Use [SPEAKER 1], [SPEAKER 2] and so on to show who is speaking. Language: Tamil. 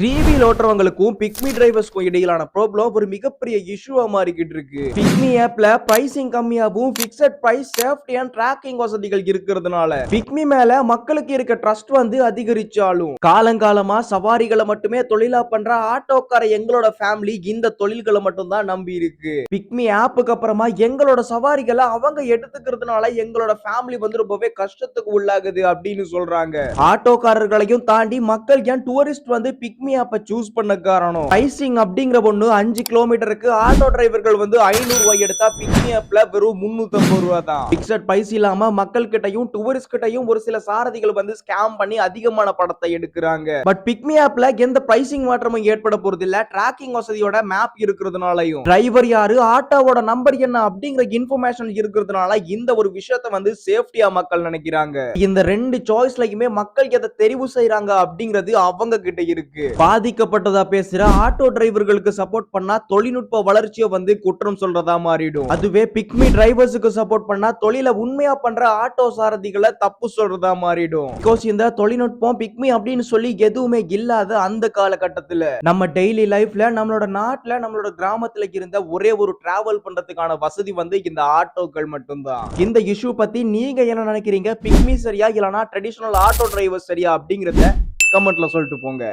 [SPEAKER 1] 3வீல் ஓட்டுறவங்களுக்கும் பிக்மி டிரைவர்ஸ்க்கும் இடையிலான ப்ராப்ளம் ஒரு மிகப்பெரிய இஷ்யூவா மாறிக்கிட்டு இருக்கு. பிக்மி ஆப்ல பிரைசிங் கம்மியாகவும் fixed price safety and tracking வசதிகள் இருக்கிறதுனால பிக்மி மேல மக்களுக்கு இருக்க ட்ரஸ்ட் வந்து அதிகரிச்சாலும் காலங்காலமா சவாரிகளை மட்டுமே தொழிலா பண்ற ஆட்டோக்கார எங்களோட ஃபேமிலி இந்த தொழில்களை மட்டும் தான் நம்பி இருக்கு. பிக்மி ஆப்புக்கு அப்புறமா எங்களோட சவாரிகளை அவங்க எடுத்துக்கிறதுனால எங்களோட ஃபேமிலி வந்து ரொம்பவே கஷ்டத்துக்கு உள்ளாகுது அப்படின்னு சொல்றாங்க. ஆட்டோக்காரர்களையும் தாண்டி மக்கள் ஏன் டூரிஸ்ட் வந்து பிக்மி ஆப்பை சூஸ் பண்ண காரணம் பிரைசிங் அப்படிங்கிற ஒண்ணு 5 கிலோமீட்டருக்கு ஆட்டோ டிரைவர்கள் வந்து 500 ரூபாய் எடுத்தா பிக்மி ஆப்ல வெறும் 350 ரூபாய் தான். பிக்ஸட் பிரைஸ் இல்லாம மக்கள் கிட்டையும் டூரிஸ்ட் கிட்டையும் ஒரு சில சாரதிகள் வந்து ஸ்கேம் பண்ணி அதிகமான பணத்தை எடுக்கிறாங்க. பட் பிக்மி ஆப்ல எந்த பிரைசிங் மாற்றமும் ஏற்பட போறது இல்ல. டிராக்கிங் வசதியோட மேப் இருக்கிறதுனாலையும் டிரைவர் யாரு ஆட்டோவோட நம்பர் என்ன அப்படிங்கிற இன்ஃபர்மேஷன் இருக்கிறதுனால இந்த ஒரு விஷயத்தை வந்து சேஃப்டியா மக்கள் நினைக்கிறாங்க. இந்த ரெண்டு சாய்ஸ்லயுமே மக்கள் எதை தெரிவு செய்யறாங்க அப்படிங்கிறது அவங்க கிட்ட இருக்கு. பாதிக்கப்பட்டதா பேசுற ஆட்டோ டிரைவர்களுக்கு சப்போர்ட் பண்ணா தொழில்நுட்ப வளர்ச்சியை வந்து குற்றம் சொல்றதா மாறிடும். அதுவே பிக்மி டிரைவர்ஸுக்கு சப்போர்ட் பண்ணா தொழிலை உண்மையா பண்ற ஆட்டோ சாரதிகளை தப்பு சொல்றதா மாறிடும். பிகாஸ் இந்த தொழில்நுட்பம் பிக்மி அப்படின்னு சொல்லி எதுவுமே இல்லாத அந்த காலகட்டத்துல நம்ம டெய்லி லைஃப்ல நம்மளோட நாட்டுல நம்மளோட கிராமத்துல இருந்த ஒரே ஒரு டிராவல் பண்றதுக்கான வசதி வந்து இந்த ஆட்டோக்கள் மட்டும்தான். இந்த இஷ்யூ பத்தி நீங்க என்ன நினைக்கிறீங்க? பிக்மி சரியா இல்லனா ட்ரெடிஷனல் ஆட்டோ டிரைவர் சரியா அப்படிங்கறத கமெண்ட்ல சொல்லிட்டு போங்க.